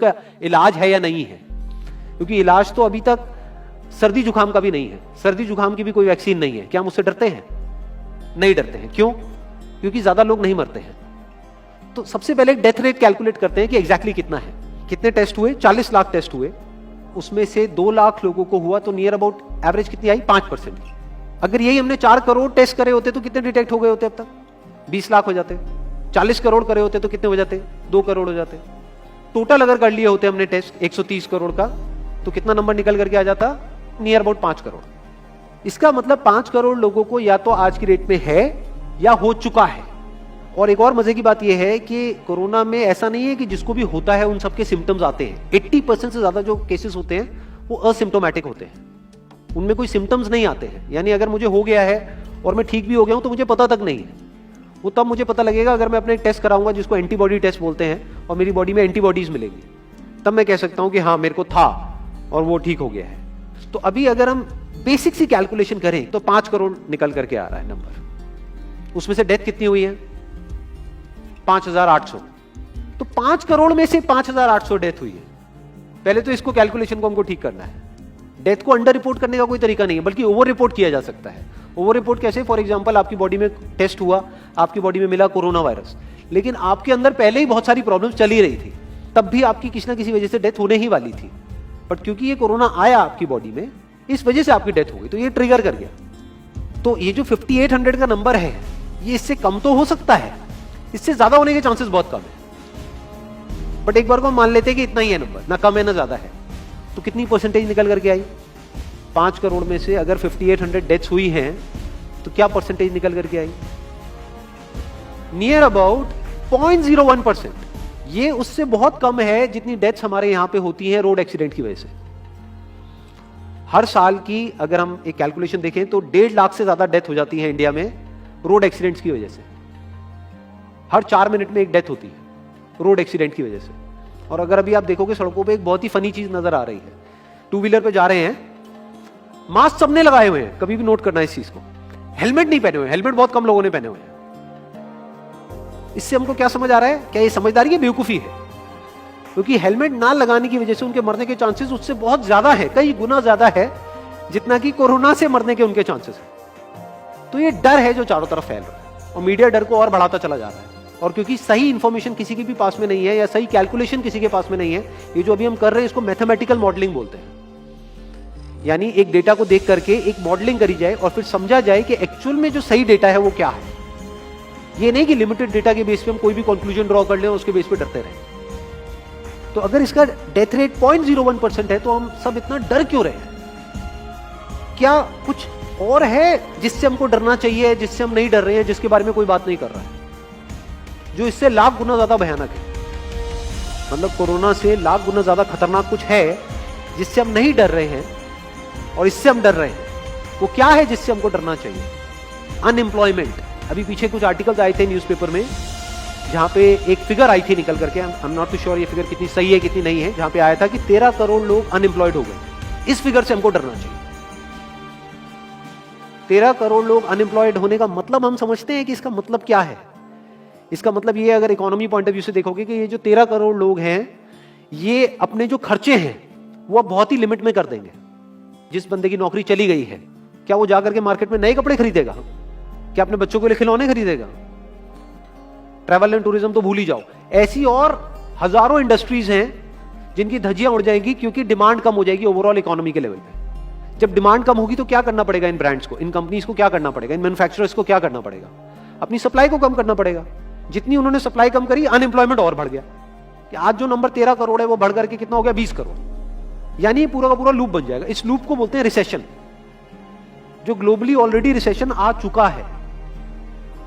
उसका इलाज है या नहीं है, क्योंकि इलाज तो अभी तक सर्दी जुकाम का भी नहीं है, सर्दी जुकाम की भी कोई वैक्सीन नहीं है। क्या हम उससे डरते हैं? नहीं डरते हैं। क्यों? क्योंकि ज्यादा लोग नहीं मरते हैं। तो सबसे पहले डेथ रेट कैलकुलेट करते हैं कि एग्जैक्टली कितना है। कितने टेस्ट हुए? 40 लाख टेस्ट हुए, उसमें से 2 लाख लोगों को हुआ, तो नियर अबाउट एवरेज कितनी आई? 5%। अगर यही हमने 4 करोड़ टेस्ट करे होते तो कितने डिटेक्ट हो गए होते? अब तक 20 लाख हो जाते। 40 करोड़ करे होते तो कितने हो जाते? 2 करोड़ हो जाते। टोटल अगर कर लिए होते हमने टेस्ट 130 करोड़ का, तो कितना नंबर निकल करके आ जाता? Near about 5 crore. इसका मतलब 5 करोड़ लोगों को या तो आज की डेट में है या हो चुका है। और एक और मजे की बात यह है कि कोरोना में ऐसा नहीं है कि जिसको भी होता है उन सबके सिम्टम्स आते हैं। 80% से ज्यादा जो केसेस होते हैं वो असिम्टोमेटिक होते हैं, उनमें कोई सिम्टम्स नहीं आते हैं। यानी अगर मुझे हो गया है और मैं ठीक भी हो गया हूं तो मुझे पता तक नहीं है। वो तब मुझे पता लगेगा अगर मैं अपने टेस्ट कराऊंगा, जिसको एंटीबॉडी टेस्ट बोलते हैं, और मेरी बॉडी में एंटीबॉडीज मिलेंगी, तब मैं कह सकता हूं कि हाँ मेरे को था और वो ठीक हो गया है। तो अभी अगर हम बेसिक सी कैलकुलेशन करें तो 5 करोड़ निकल करके आ रहा है नंबर। उसमें से डेथ कितनी हुई है? 5800। तो 5 करोड़ में से 5800 डेथ हुई है। पहले तो इसको कैलकुलेशन को हमको ठीक करना है। डेथ को अंडर रिपोर्ट करने का कोई तरीका नहीं है, बल्कि ओवर रिपोर्ट किया जा सकता है। ओवर रिपोर्ट कैसे? फॉर एग्जांपल आपकी बॉडी में टेस्ट हुआ, आपकी बॉडी में मिला कोरोना वायरस, लेकिन आपके अंदर पहले ही बहुत सारी प्रॉब्लम्स चली रही थी, तब भी आपकी किसी ना किसी वजह से डेथ होने ही वाली थी। बट क्योंकि ये कोरोना आया आपकी बॉडी में, इस वजह से आपकी डेथ हो गई, तो ये ट्रिगर कर गया। तो ये जो 5800 का नंबर है, ये इससे कम तो हो सकता है, इससे ज्यादा होने के चांसेस बहुत कम है। बट एक बार को हम मान लेते हैं कि इतना ही है नंबर, ना कम है ना ज्यादा है। तो कितनी परसेंटेज निकल करके आई? 5 करोड़ में से अगर 5800 डेथ्स हुई हैं तो क्या परसेंटेज निकल करके आई? Near about 0.01%। ये उससे बहुत कम है जितनी डेथ्स हमारे यहां पे होती हैं रोड एक्सीडेंट की वजह से। हर साल की अगर हम एक कैलकुलेशन देखें तो 1.5 लाख से ज्यादा डेथ हो जाती है इंडिया में रोड एक्सीडेंट्स की वजह से। हर 4 मिनट में एक डेथ होती है रोड एक्सीडेंट की वजह से। और अगर अभी आप देखोगे सड़कों पे एक बहुत ही फनी चीज नजर आ रही है। 2 व्हीलर पे जा रहे हैं, मास्क सबने लगाए हुए हैं, कभी भी नोट करना इस चीज को। हेलमेट नहीं पहने हुए, हेलमेट बहुत कम लोगों ने पहने हुए हैं। इससे हमको क्या समझ आ रहा है? क्या ये समझदारी है, बेवकूफी है? क्योंकि हेलमेट ना लगाने की वजह से उनके मरने के चांसेस उससे बहुत ज्यादा है, कई गुना ज्यादा है जितना कि कोरोना से मरने के उनके चांसेस है। तो ये डर है जो चारों तरफ फैल रहा है, और मीडिया डर को और बढ़ाता चला जा रहा है। और क्योंकि सही इंफॉर्मेशन किसी के भी पास में नहीं है, या सही कैलकुलेशन किसी के पास में नहीं है, ये जो अभी हम कर रहे हैं इसको मैथमेटिकल मॉडलिंग बोलते हैं। यानी एक डेटा को देख करके एक मॉडलिंग करी जाए और फिर समझा जाए कि एक्चुअल में जो सही डेटा है वो क्या है। ये नहीं कि लिमिटेड डेटा के बेस पे हम कोई भी कंक्लूजन ड्रॉ कर लें और उसके बेस पे डरते रहें। तो अगर इसका डेथ रेट 0.01% है तो हम सब इतना डर क्यों रहे हैं? क्या कुछ और है जिससे हमको डरना चाहिए, जिससे हम नहीं डर रहे हैं, जिसके बारे में कोई बात नहीं कर रहा है, जो इससे लाख गुना ज्यादा भयानक है? मतलब कोरोना से लाख गुना ज्यादा खतरनाक कुछ है जिससे हम नहीं डर रहे हैं और इससे हम डर रहे हैं। वो क्या है जिससे हमको डरना चाहिए? अनएम्प्लॉयमेंट। अभी पीछे कुछ आर्टिकल्स आए थे न्यूज़पेपर में जहां पे एक फिगर आई थी निकल करके, I am not too sure ये फिगर कितनी सही है कितनी नहीं है, जहां पे आया था कि 13 करोड़ लोग अनएम्प्लॉयड हो गए। इस फिगर से हमको डरना चाहिए। 13 करोड़ लोग अनएम्प्लॉयड होने का मतलब हम समझते हैं कि इसका मतलब क्या है? इसका मतलब ये, अगर इकोनॉमी पॉइंट ऑफ व्यू से देखोगे, कि ये जो 13 करोड़ लोग हैं ये अपने जो खर्चे हैं वो अब बहुत ही लिमिट में कर देंगे। जिस बंदे की नौकरी चली गई है, क्या वो जाकर के मार्केट में नए कपड़े खरीदेगा? क्या अपने बच्चों के लिए खिलौने खरीदेगा? ट्रैवल एंड टूरिज्म तो भूल ही जाओ। ऐसी और हजारों इंडस्ट्रीज हैं जिनकी धज्जियां उड़ जाएंगी क्योंकि डिमांड कम हो जाएगी ओवरऑल इकोनॉमी के लेवल पे। जब डिमांड कम होगी तो क्या करना पड़ेगा इन ब्रांड्स को, इन कंपनीज को क्या करना पड़ेगा, इन मैन्युफैक्चरर्स को क्या करना पड़ेगा? अपनी सप्लाई को कम करना पड़ेगा। जितनी उन्होंने सप्लाई कम करी, अनएम्प्लॉयमेंट और बढ़ गया। कि आज जो नंबर 13 करोड़ है वो बढ़ करके कितना हो गया? 20 करोड़। यानी पूरा का पूरा लूप बन जाएगा। इस लूप को बोलते हैं रिसेशन, जो ग्लोबली ऑलरेडी रिसेशन आ चुका है।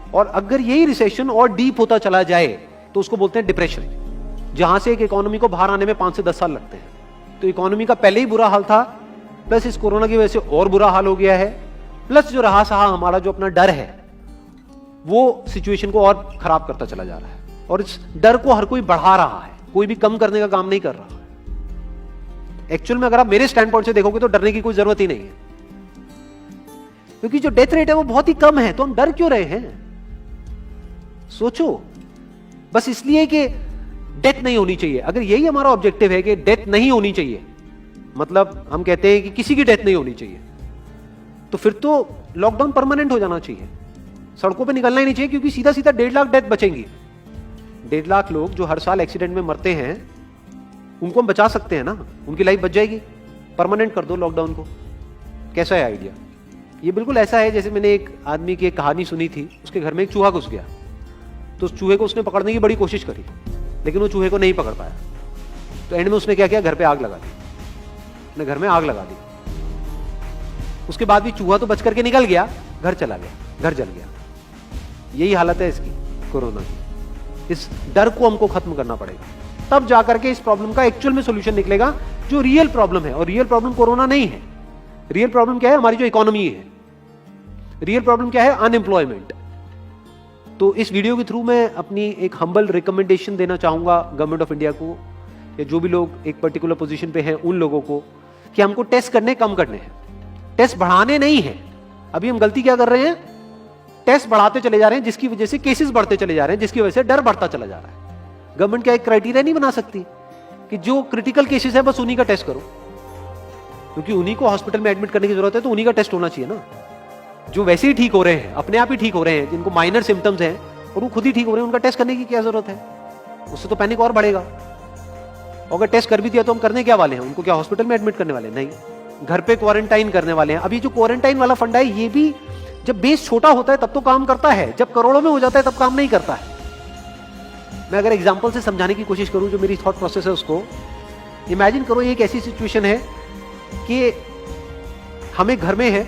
और अगर यही रिसेशन और डीप होता चला जाए तो उसको बोलते हैं डिप्रेशन, जहां से एक इकोनॉमी को बाहर आने में 5 से 10 साल लगते हैं। तो इकोनॉमी का पहले ही बुरा हाल था, प्लस इस कोरोना की वजह से और बुरा हाल हो गया है, प्लस जो रहा सहा हमारा जो अपना डर है वो सिचुएशन को और खराब करता चला जा रहा है। और इस डर को हर कोई बढ़ा रहा है, कोई भी कम करने का काम नहीं कर रहा है। एक्चुअल में अगर आप मेरे स्टैंड पॉइंट से देखोगे तो डरने की कोई जरूरत ही नहीं है, क्योंकि जो डेथ रेट है वो बहुत ही कम है। तो हम डर क्यों रहे हैं? सोचो। बस इसलिए कि डेथ नहीं होनी चाहिए। अगर यही हमारा ऑब्जेक्टिव है कि डेथ नहीं होनी चाहिए, मतलब हम कहते हैं कि किसी की डेथ नहीं होनी चाहिए, तो फिर तो लॉकडाउन परमानेंट हो जाना चाहिए, सड़कों पे निकलना ही नहीं चाहिए, क्योंकि सीधा सीधा 1.5 लाख डेथ बचेंगी। 1.5 लाख लोग जो हर साल एक्सीडेंट में मरते हैं, उनको हम बचा सकते हैं ना, उनकी लाइफ बच जाएगी। परमानेंट कर दो लॉकडाउन को। कैसा है आइडिया? ये बिल्कुल ऐसा है जैसे मैंने एक आदमी की एक कहानी सुनी थी, उसके घर में एक चूहा घुस गया, तो उस चूहे को उसने पकड़ने की बड़ी कोशिश करी, लेकिन वो चूहे को नहीं पकड़ पाया। तो एंड में उसने क्या किया, घर पे आग लगा दी, अपने घर में आग लगा दी। उसके बाद भी चूहा तो बच करके निकल गया, घर चला गया, घर जल गया। यही हालत है इसकी, कोरोना की। इस डर को हमको खत्म करना पड़ेगा, तब जाकर के इस प्रॉब्लम का एक्चुअल में सॉल्यूशन निकलेगा, जो रियल प्रॉब्लम है। और रियल प्रॉब्लम कोरोना नहीं है। रियल प्रॉब्लम क्या है? हमारी जो इकोनॉमी है। रियल प्रॉब्लम क्या है? अनएम्प्लॉयमेंट। तो इस वीडियो के थ्रू मैं अपनी एक हम्बल रिकमेंडेशन देना चाहूंगा गवर्नमेंट ऑफ इंडिया को, या जो भी लोग एक पर्टिकुलर पोजीशन पे हैं उन लोगों को, कि हमको टेस्ट करने कम करने हैं, टेस्ट बढ़ाने नहीं है। अभी हम गलती क्या कर रहे हैं? टेस्ट बढ़ाते चले जा रहे हैं, जिसकी वजह से केसेस बढ़ते चले जा रहे हैं, जिसकी वजह से डर बढ़ता चला जा रहा है। गवर्नमेंट क्या एक क्राइटेरिया नहीं बना सकती कि जो क्रिटिकल केसेस है बस उन्हीं का टेस्ट करो, क्योंकि उन्हीं को हॉस्पिटल में एडमिट करने की जरूरत है, तो उन्हीं का टेस्ट होना चाहिए ना। जो वैसे ही ठीक हो रहे हैं, अपने आप ही ठीक हो रहे हैं, जिनको माइनर सिम्टम्स हैं और वो खुद ही ठीक हो रहे हैं, उनका टेस्ट करने की क्या जरूरत है? उससे तो पैनिक और बढ़ेगा। और अगर टेस्ट कर भी दिया तो हम करने क्या वाले हैं? उनको क्या हॉस्पिटल में एडमिट करने वाले? नहीं, घर पे क्वारंटाइन करने वाले हैं। अभी जो क्वारंटाइन वाला फंडा है, ये भी जब बेस छोटा होता है तब तो काम करता है, जब करोड़ों में हो जाता है तब काम नहीं करता है। मैं अगर एग्जांपल से समझाने की कोशिश करूं, जो मेरी थॉट प्रोसेस है उसको, इमेजिन करो एक ऐसी सिचुएशन है कि हमें घर में है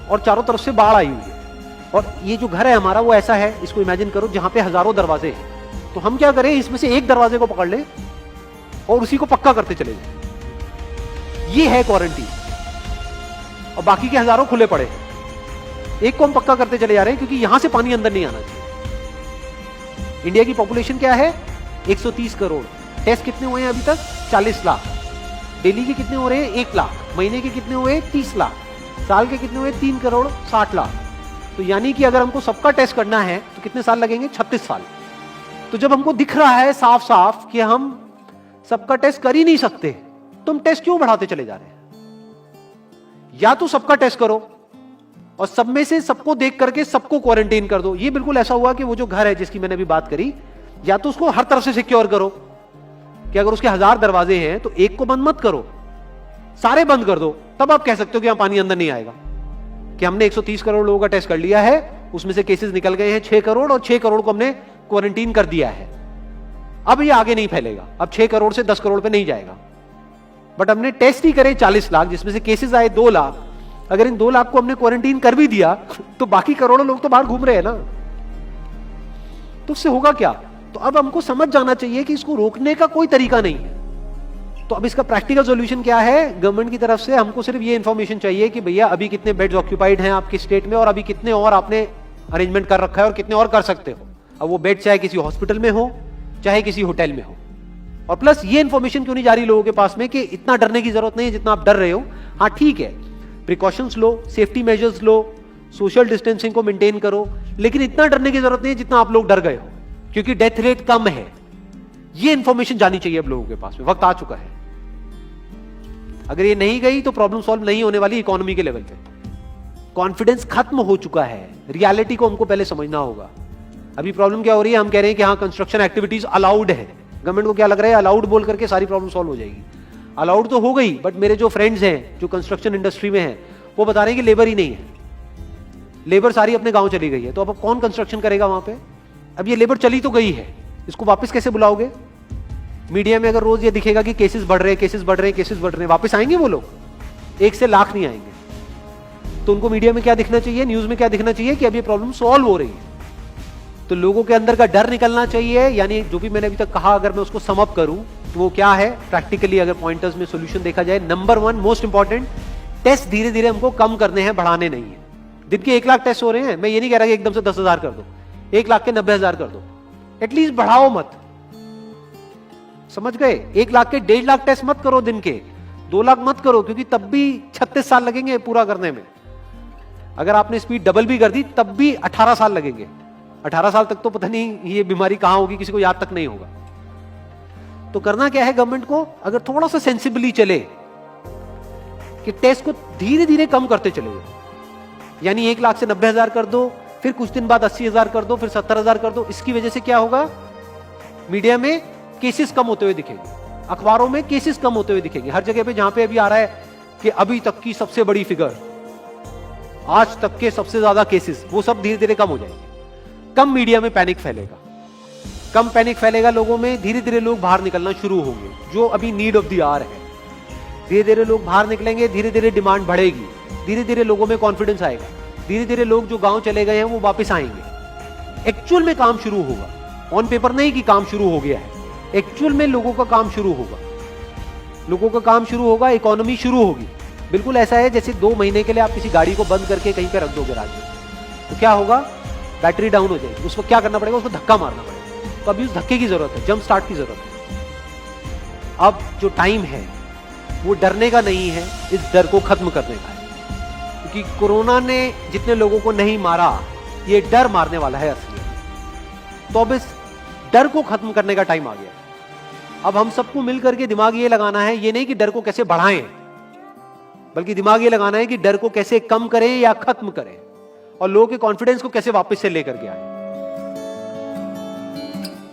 और चारों तरफ से बाढ़ आई हुई है, और ये जो घर है हमारा वो ऐसा है, इसको इमेजिन करो जहां पे हजारों दरवाजे हैं। तो हम क्या करें, इसमें से एक दरवाजे को पकड़ लें और उसी को पक्का करते चले जाए। ये है क्वारंटीन, और बाकी के हजारों खुले पड़े हैं। एक को हम पक्का करते चले जा रहे हैं, क्योंकि यहां से पानी अंदर नहीं आना चाहिए। इंडिया की पॉपुलेशन क्या है? 130 करोड़। टेस्ट कितने हुए हैं अभी तक? 40 लाख। डेली के कितने हो रहे हैं? 1 लाख। महीने के कितने हुए? 30 लाख। साल के कितने हुए? 3 करोड़ 60 लाख। तो यानी कि अगर हमको सबका टेस्ट करना है तो कितने साल लगेंगे? 36 साल। तो जब हमको दिख रहा है साफ साफ कि हम सबका टेस्ट कर ही नहीं सकते, तो हम टेस्ट क्यों बढ़ाते चले जा रहे हैं? या तो सबका टेस्ट करो और सब में से सबको देख करके सबको क्वारंटाइन कर दो। ये बिल्कुल ऐसा हुआ कि वो जो घर है जिसकी मैंने अभी बात करी, या तो उसको हर तरफ से सिक्योर करो कि अगर उसके 1000 दरवाजे हैं तो एक को बंद मत करो, सारे बंद कर दो। तब आप कह सकते हो कि यहां पानी अंदर नहीं आएगा, कि हमने 130 करोड़ लोगों का टेस्ट कर लिया है, उसमें से केसेस निकल गए हैं 6 करोड़, और 6 करोड़ को हमने क्वारंटीन कर दिया है। अब ये आगे नहीं फैलेगा, अब 6 करोड़ से 10 करोड़ पे नहीं जाएगा। बट हमने टेस्ट ही करे 40 लाख, जिसमें से केसेस आए 2 लाख। अगर इन 2 लाख को हमने क्वारंटीन कर भी दिया तो बाकी करोड़ों लोग तो बाहर घूम रहे हैं ना, तो उससे होगा क्या? तो अब हमको समझ जाना चाहिए कि इसको रोकने का कोई तरीका नहीं है। तो अब इसका प्रैक्टिकल सॉल्यूशन क्या है? गवर्नमेंट की तरफ से हमको सिर्फ ये इंफॉर्मेशन चाहिए कि भैया अभी कितने बेड्स ऑक्यूपाइड हैं आपके स्टेट में, और अभी कितने और आपने अरेंजमेंट कर रखा है, और कितने और कर सकते हो। अब वो बेड चाहे किसी हॉस्पिटल में हो, चाहे किसी होटल में हो। और प्लस ये इंफॉर्मेशन क्यों नहीं जा रही लोगों के पास में कि इतना डरने की जरूरत नहीं है जितना आप डर रहे हो। हाँ ठीक है, प्रिकॉशंस लो, सेफ्टी मेजर्स लो, सोशल डिस्टेंसिंग को मेंटेन करो, लेकिन इतना डरने की जरूरत नहीं है जितना आप लोग डर गए हो, क्योंकि डेथ रेट कम है। ये इंफॉर्मेशन जानी चाहिए अब लोगों के पास में, वक्त आ चुका है। अगर ये नहीं गई तो प्रॉब्लम सॉल्व नहीं होने वाली इकोनॉमी के लेवल पे। कॉन्फिडेंस खत्म हो चुका है, रियलिटी को हमको पहले समझना होगा। अभी प्रॉब्लम क्या हो रही है? हम कह रहे हैं कि हाँ कंस्ट्रक्शन एक्टिविटीज अलाउड है। गवर्नमेंट को क्या लग रहा है? अलाउड बोल करके सारी प्रॉब्लम सॉल्व हो जाएगी। अलाउड तो हो गई, बट मेरे जो फ्रेंड्स हैं जो कंस्ट्रक्शन इंडस्ट्री में हैं, वो बता रहे हैं कि लेबर ही नहीं है, लेबर सारी अपने गांव चली गई है। तो अब कौन कंस्ट्रक्शन करेगा वहां पे? अब ये लेबर चली तो गई है, इसको वापस कैसे बुलाओगे? मीडिया में अगर रोज ये दिखेगा कि केसेस बढ़ रहे हैं, केसेस बढ़ रहे हैं, केसेस बढ़ रहे हैं, वापस आएंगे वो लोग? 1 से लाख नहीं आएंगे। तो उनको मीडिया में क्या दिखना चाहिए, न्यूज में क्या दिखना चाहिए कि अब ये प्रॉब्लम सॉल्व हो रही है। तो लोगों के अंदर का डर निकलना चाहिए। यानी जो भी मैंने अभी तक कहा, अगर मैं उसको सम अप करूं तो वो क्या है प्रैक्टिकली, अगर पॉइंटर्स में सॉल्यूशन देखा जाए। नंबर 1 मोस्ट इंपॉर्टेंट, टेस्ट धीरे धीरे हमको कम करने हैं, बढ़ाने नहीं है। दिन के 1 लाख टेस्ट हो रहे हैं, मैं ये नहीं कह रहा कि एकदम से 10,000 कर दो, 1 लाख के 90,000 कर दो, एटलीस्ट बढ़ाओ मत। समझ गए? 1 लाख के 1.5 लाख टेस्ट मत करो दिन के, 2 लाख मत करो, क्योंकि तब भी 36 साल लगेंगे पूरा करने में। अगर आपने स्पीड डबल भी कर दी तब भी 18 साल लगेंगे। 18 साल तक तो पता नहीं ये बीमारी कहां होगी, किसी को याद तक नहीं होगा। तो करना क्या है गवर्नमेंट को, अगर थोड़ा सा सेंसिबली चले कि टेस्ट को धीरे धीरे कम करते चले, यानी 1 लाख से 90,000 कर दो, फिर कुछ दिन बाद 80,000 कर दो, फिर 70,000 कर दो। इसकी वजह से क्या होगा, मीडिया में केसेस कम होते हुए दिखेंगे, अखबारों में केसेस कम होते हुए दिखेंगे, हर जगह पे जहां पे अभी आ रहा है कि अभी तक की सबसे बड़ी फिगर, आज तक के सबसे ज्यादा केसेस, वो सब धीरे धीरे कम हो जाएंगे। कम मीडिया में पैनिक फैलेगा, कम पैनिक फैलेगा लोगों में, धीरे धीरे लोग बाहर निकलना शुरू होंगे, जो अभी नीड ऑफ द आवर है। धीरे धीरे लोग बाहर निकलेंगे, धीरे धीरे डिमांड बढ़ेगी, धीरे धीरे लोगों में कॉन्फिडेंस आएगा, धीरे धीरे लोग जो गांव चले गए हैं वो वापस आएंगे। एक्चुअल में काम शुरू होगा, ऑन पेपर नहीं कि काम शुरू हो गया है, एक्चुअल में लोगों का काम शुरू होगा, लोगों का काम शुरू होगा, इकोनॉमी शुरू होगी। बिल्कुल ऐसा है जैसे 2 महीने के लिए आप किसी गाड़ी को बंद करके कहीं पे रख दोगे रात में, तो क्या होगा, बैटरी डाउन हो जाएगी, उसको क्या करना पड़ेगा, उसको धक्का मारना पड़ेगा। तो अभी उस धक्के की जरूरत है, जंप स्टार्ट की जरूरत है। अब जो टाइम है वो डरने का नहीं है, इस डर को खत्म करने का है, क्योंकि कोरोना ने जितने लोगों को नहीं मारा, ये डर मारने वाला है असली। तो अब इस डर को खत्म करने का टाइम आ गया। अब हम सबको मिलकर के दिमाग ये लगाना है, ये नहीं कि डर को कैसे बढ़ाएं, बल्कि दिमाग ये लगाना है कि डर को कैसे कम करें या खत्म करें, और लोगों के कॉन्फिडेंस को कैसे वापस से लेकर के आए।